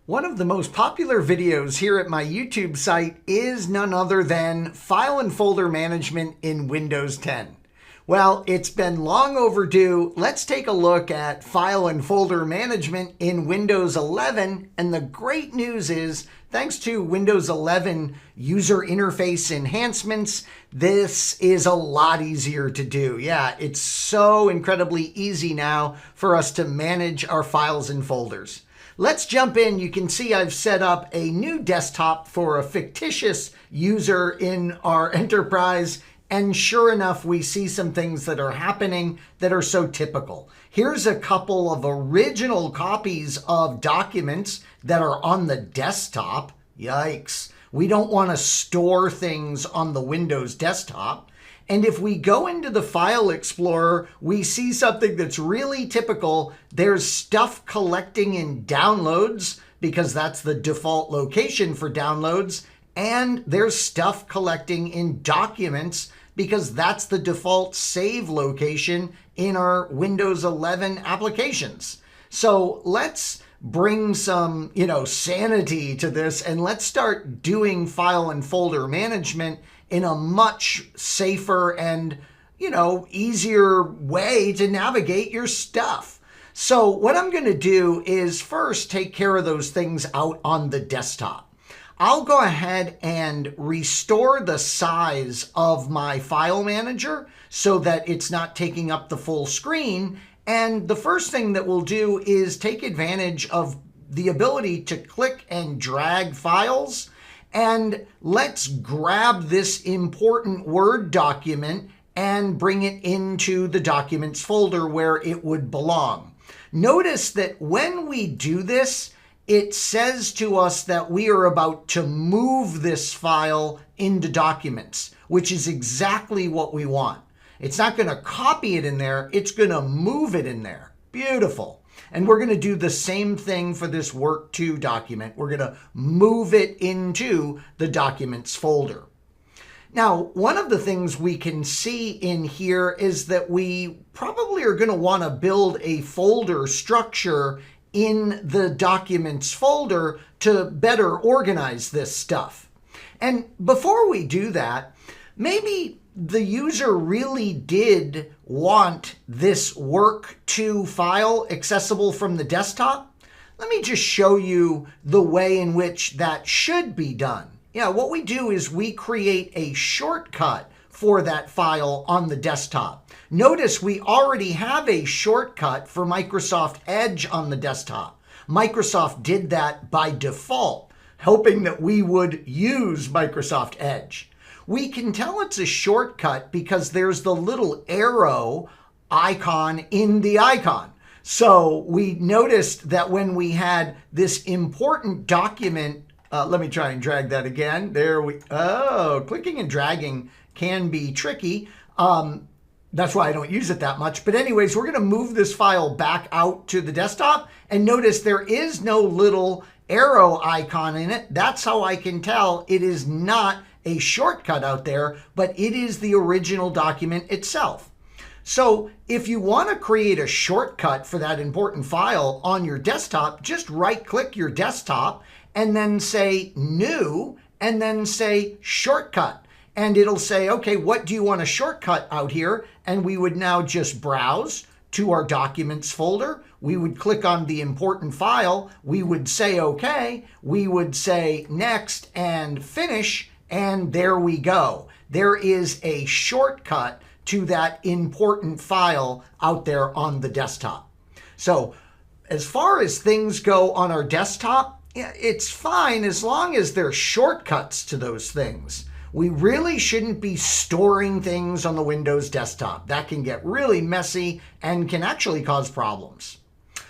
One of the most popular videos here at my YouTube site is none other than file and folder management in Windows 10. Well, it's been long overdue. Let's take a look at file and folder management in Windows 11. And the great news is, thanks to Windows 11 user interface enhancements, this is a lot easier to do. Yeah, it's so incredibly easy now for us to manage our files and folders. Let's jump in. You can see I've set up a new desktop for a fictitious user in our enterprise. And sure enough, we see some things that are happening that are so typical. Here's a couple of original copies of documents that are on the desktop. Yikes. We don't want to store things on the Windows desktop. And if we go into the File Explorer, we see something that's really typical. There's stuff collecting in downloads because that's the default location for downloads. And there's stuff collecting in documents because that's the default save location in our Windows 11 applications. So let's bring some, sanity to this, and let's start doing file and folder management in a much safer and, easier way to navigate your stuff. So what I'm going to do is first take care of those things out on the desktop. I'll go ahead and restore the size of my file manager so that it's not taking up the full screen. And the first thing that we'll do is take advantage of the ability to click and drag files. And let's grab this important Word document and bring it into the Documents folder where it would belong. Notice that when we do this, it says to us that we are about to move this file into Documents, which is exactly what we want. It's not going to copy it in there, it's going to move it in there. Beautiful. And we're going to do the same thing for this Work 2 document. We're going to move it into the Documents folder. Now, one of the things we can see in here is that we probably are going to want to build a folder structure in the Documents folder to better organize this stuff. And before we do that, maybe the user really did want this Work 2 file accessible from the desktop. Let me just show you the way in which that should be done. Yeah, what we do is we create a shortcut for that file on the desktop. Notice we already have a shortcut for Microsoft Edge on the desktop. Microsoft did that by default, hoping that we would use Microsoft Edge. We can tell it's a shortcut because there's the little arrow icon in the icon. So we noticed that when we had this important document, let me try and drag that again. Clicking and dragging can be tricky. That's why I don't use it that much. But anyways, we're going to move this file back out to the desktop. And notice there is no little arrow icon in it. That's how I can tell it is not a shortcut out there, but it is the original document itself. So if you want to create a shortcut for that important file on your desktop, just right-click your desktop and then say New, and then say Shortcut. And it'll say, okay, what do you want to shortcut out here? And we would now just browse to our Documents folder. We would click on the important file. We would say, okay. We would say Next and Finish. And there we go. There is a shortcut to that important file out there on the desktop. So as far as things go on our desktop, it's fine as long as there's shortcuts to those things. We really shouldn't be storing things on the Windows desktop. That can get really messy and can actually cause problems.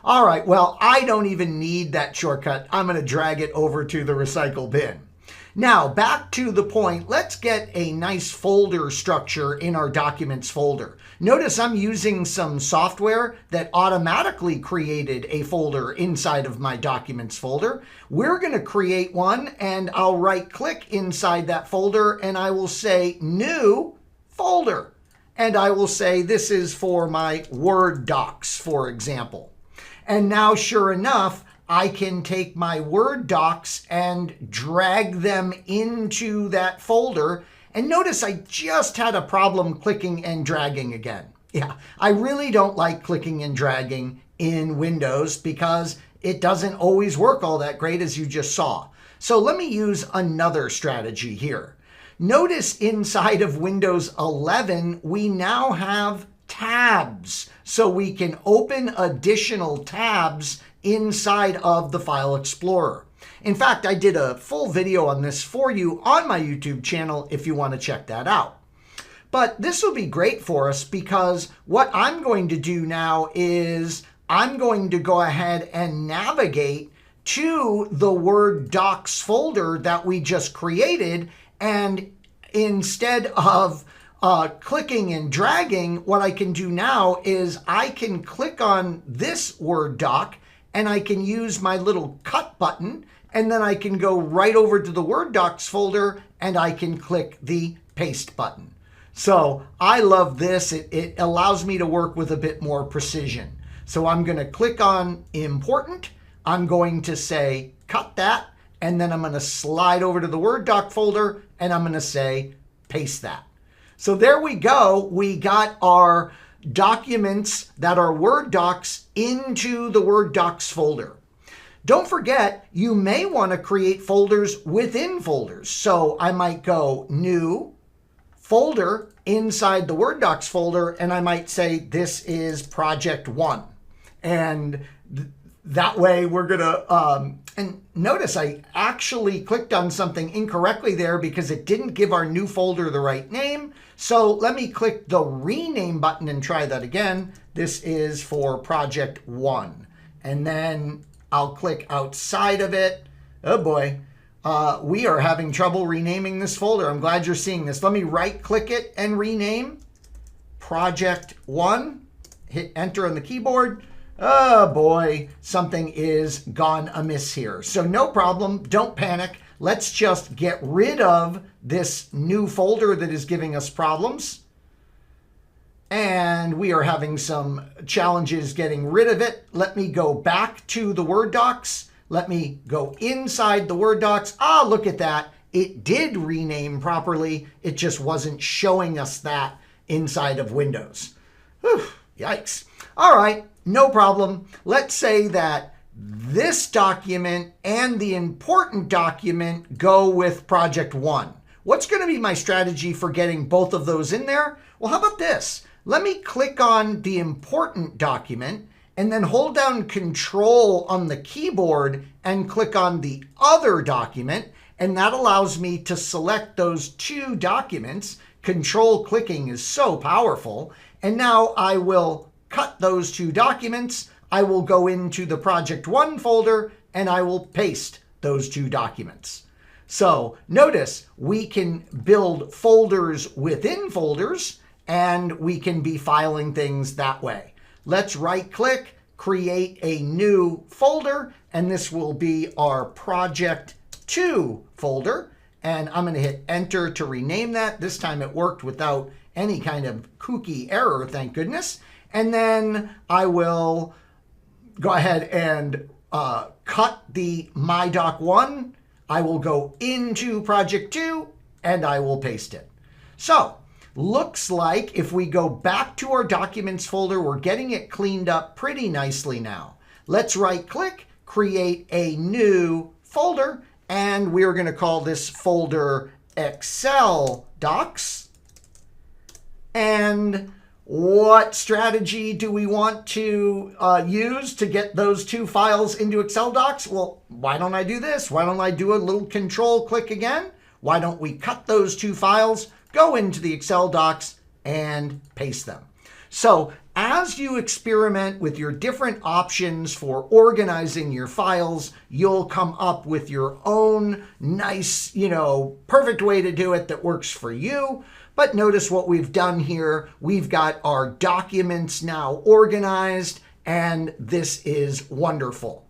All right, well, I don't even need that shortcut. I'm going to drag it over to the recycle bin. Now, back to the point, let's get a nice folder structure in our Documents folder. Notice I'm using some software that automatically created a folder inside of my Documents folder. We're going to create one, and I'll right-click inside that folder, and I will say New Folder. And I will say this is for my Word docs, for example. And now, sure enough, I can take my Word docs and drag them into that folder. And notice I just had a problem clicking and dragging again. Yeah, I really don't like clicking and dragging in Windows because it doesn't always work all that great, as you just saw. So let me use another strategy here. Notice inside of Windows 11, we now have tabs, so we can open additional tabs inside of the File Explorer. In fact, I did a full video on this for you on my YouTube channel if you want to check that out. But this will be great for us because what I'm going to do now is I'm going to go ahead and navigate to the Word docs folder that we just created, and instead of clicking and dragging, what I can do now is I can click on this Word doc and I can use my little cut button, and then I can go right over to the Word docs folder and I can click the paste button. So I love this. It allows me to work with a bit more precision. So I'm going to click on important. I'm going to say cut that, and then I'm going to slide over to the Word doc folder and I'm going to say paste that. So there we go. We got our documents that are Word docs into the Word docs folder. Don't forget, you may want to create folders within folders. So I might go new folder inside the Word docs folder, and I might say this is project 1. And that way we're going to, and notice I actually clicked on something incorrectly there because it didn't give our new folder the right name. So let me click the rename button and try that again. This is for project 1. And then I'll click outside of it. Oh boy, we are having trouble renaming this folder. I'm glad you're seeing this. Let me right click it and rename project 1. Hit enter on the keyboard. Oh boy, something is gone amiss here. So no problem, don't panic. Let's just get rid of this new folder that is giving us problems. And we are having some challenges getting rid of it. Let me go back to the Word docs. Let me go inside the Word docs. Ah, look at that. It did rename properly. It just wasn't showing us that inside of Windows. Whew, yikes. All right. No problem. Let's say that this document and the important document go with project 1. What's going to be my strategy for getting both of those in there? Well, how about this? Let me click on the important document and then hold down Control on the keyboard and click on the other document. And that allows me to select those two documents. Control clicking is so powerful. And now I will cut those two documents. I will go into the project 1 folder and I will paste those two documents. So notice we can build folders within folders and we can be filing things that way. Let's right click, create a new folder, and this will be our project 2 folder. And I'm going to hit enter to rename that. This time it worked without any kind of kooky error, thank goodness. And then I will go ahead and cut the My Doc 1. I will go into project 2 and I will paste it. So looks like if we go back to our documents folder, we're getting it cleaned up pretty nicely now. Let's right click, create a new folder, and we're going to call this folder Excel Docs. And what strategy do we want to use to get those two files into Excel Docs? Well, why don't I do this? Why don't I do a little control click again? Why don't we cut those two files, go into the Excel Docs, and paste them? So as you experiment with your different options for organizing your files, you'll come up with your own nice, perfect way to do it that works for you. But notice what we've done here. We've got our documents now organized, and this is wonderful.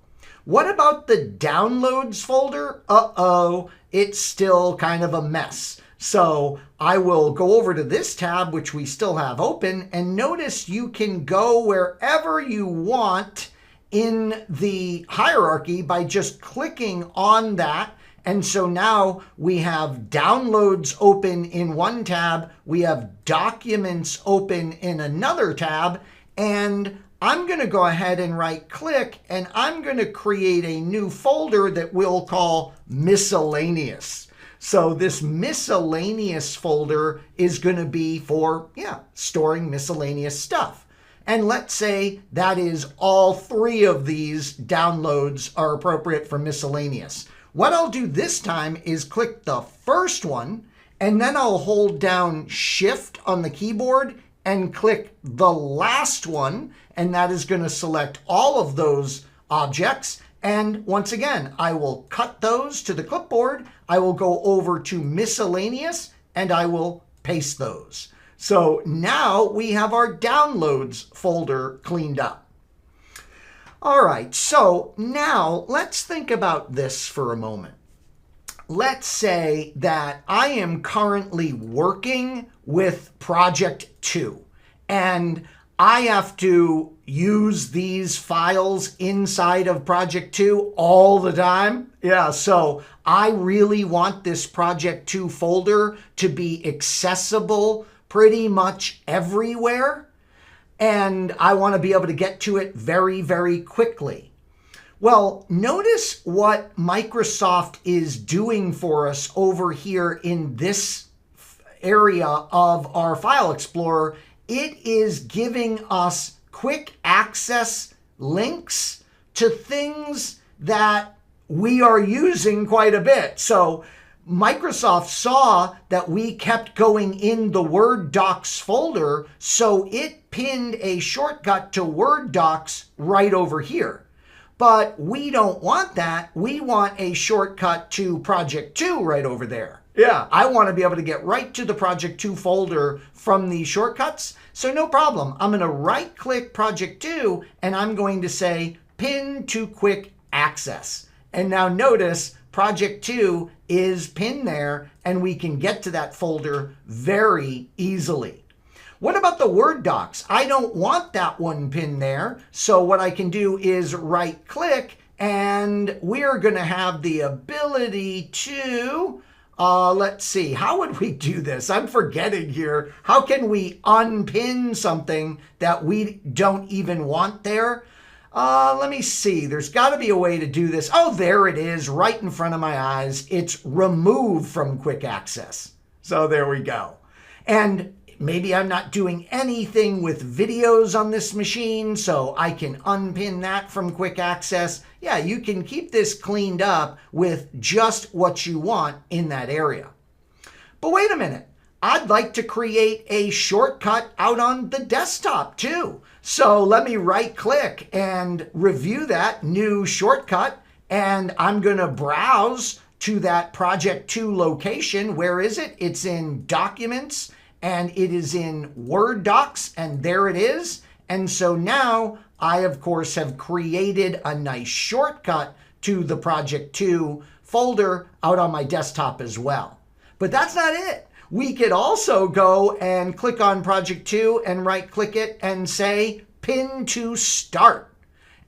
What about the downloads folder? Uh-oh, it's still kind of a mess. So I will go over to this tab, which we still have open, and notice you can go wherever you want in the hierarchy by just clicking on that. And so now we have downloads open in one tab, we have documents open in another tab, and I'm going to go ahead and right click and I'm going to create a new folder that we'll call miscellaneous. So this miscellaneous folder is going to be for, storing miscellaneous stuff. And let's say that is all three of these downloads are appropriate for miscellaneous. What I'll do this time is click the first one, and then I'll hold down Shift on the keyboard and click the last one, and that is going to select all of those objects. And once again, I will cut those to the clipboard. I will go over to miscellaneous and I will paste those. So now we have our downloads folder cleaned up. All right, so now let's think about this for a moment. Let's say that I am currently working with Project 2 and I have to use these files inside of Project 2 all the time. Yeah, so I really want this Project 2 folder to be accessible pretty much everywhere. And I want to be able to get to it very, very quickly. Well, notice what Microsoft is doing for us over here in this area of our File Explorer. It is giving us quick access links to things that we are using quite a bit. So Microsoft saw that we kept going in the Word Docs folder, so it pinned a shortcut to Word Docs right over here. But we don't want that. We want a shortcut to Project 2 right over there. Yeah, I want to be able to get right to the Project 2 folder from these shortcuts. So no problem. I'm going to right click Project 2 and I'm going to say pin to quick access. And now notice Project 2 is pinned there and we can get to that folder very easily. What about the Word Docs? I don't want that one pinned there. So what I can do is right click and we're going to have the ability to, let's see, how would we do this? I'm forgetting here. How can we unpin something that we don't even want there? Let me see. There's got to be a way to do this. Oh, there it is right in front of my eyes. It's remove from quick access. So there we go. And maybe I'm not doing anything with videos on this machine, so I can unpin that from quick access. Yeah, you can keep this cleaned up with just what you want in that area. But wait a minute. I'd like to create a shortcut out on the desktop too. So let me right click and review that new shortcut. And I'm going to browse to that Project 2 location. Where is it? It's in Documents and it is in Word Docs. And there it is. And so now I, of course, have created a nice shortcut to the Project 2 folder out on my desktop as well. But that's not it. We could also go and click on Project 2 and right click it and say pin to start.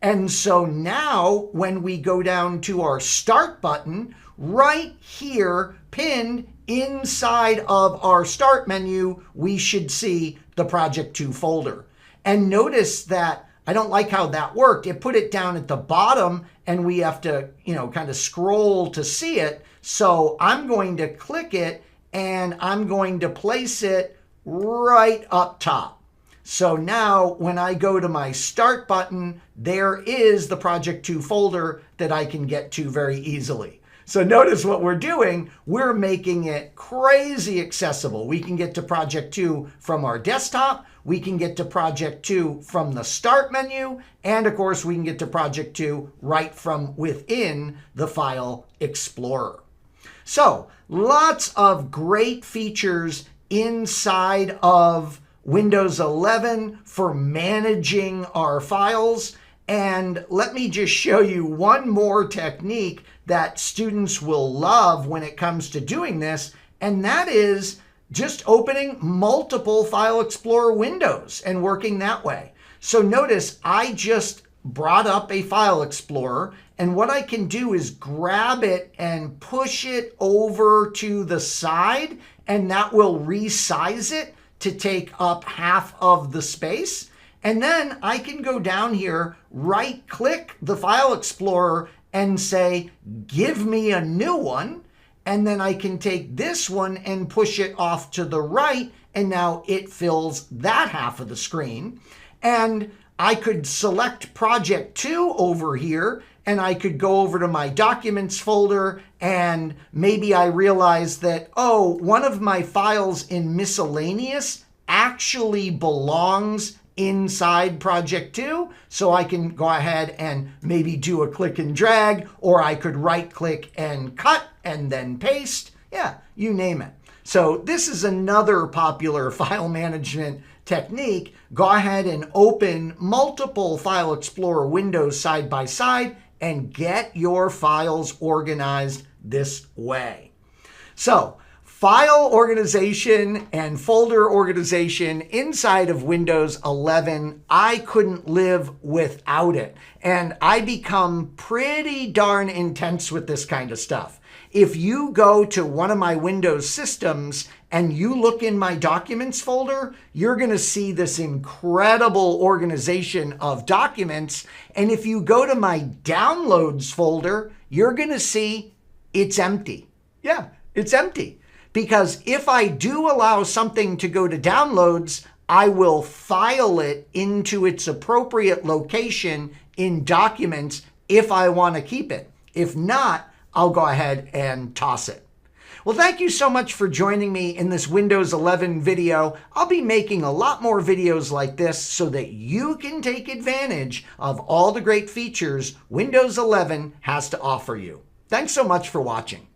And so now when we go down to our start button, right here pinned inside of our start menu, we should see the Project 2 folder. And notice that I don't like how that worked. It put it down at the bottom and we have to, kind of scroll to see it. So I'm going to click it and I'm going to place it right up top. So now when I go to my start button, there is the Project 2 folder that I can get to very easily. So notice what we're doing. We're making it crazy accessible. We can get to Project 2 from our desktop. We can get to Project 2 from the start menu. And of course, we can get to Project 2 right from within the File Explorer. So lots of great features inside of Windows 11 for managing our files. And let me just show you one more technique that students will love when it comes to doing this. And that is just opening multiple File Explorer windows and working that way. So notice I just brought up a file explorer, and what I can do is grab it and push it over to the side, and that will resize it to take up half of the space. And then I can go down here, right click the file explorer and say, give me a new one. And then I can take this one and push it off to the right, and now it fills that half of the screen. And I could select project 2 over here, and I could go over to my documents folder, and maybe I realize that, oh, one of my files in miscellaneous actually belongs inside project 2. So I can go ahead and maybe do a click and drag, or I could right click and cut and then paste. Yeah, you name it. So this is another popular file management technique. Go ahead and open multiple File Explorer windows side by side and get your files organized this way. So file organization and folder organization inside of Windows 11, I couldn't live without it. And I become pretty darn intense with this kind of stuff. If you go to one of my Windows systems and you look in my documents folder, you're going to see this incredible organization of documents. And if you go to my downloads folder, you're going to see it's empty. Yeah, it's empty. Because if I do allow something to go to downloads, I will file it into its appropriate location in documents if I want to keep it. If not, I'll go ahead and toss it. Well, thank you so much for joining me in this Windows 11 video. I'll be making a lot more videos like this so that you can take advantage of all the great features Windows 11 has to offer you. Thanks so much for watching.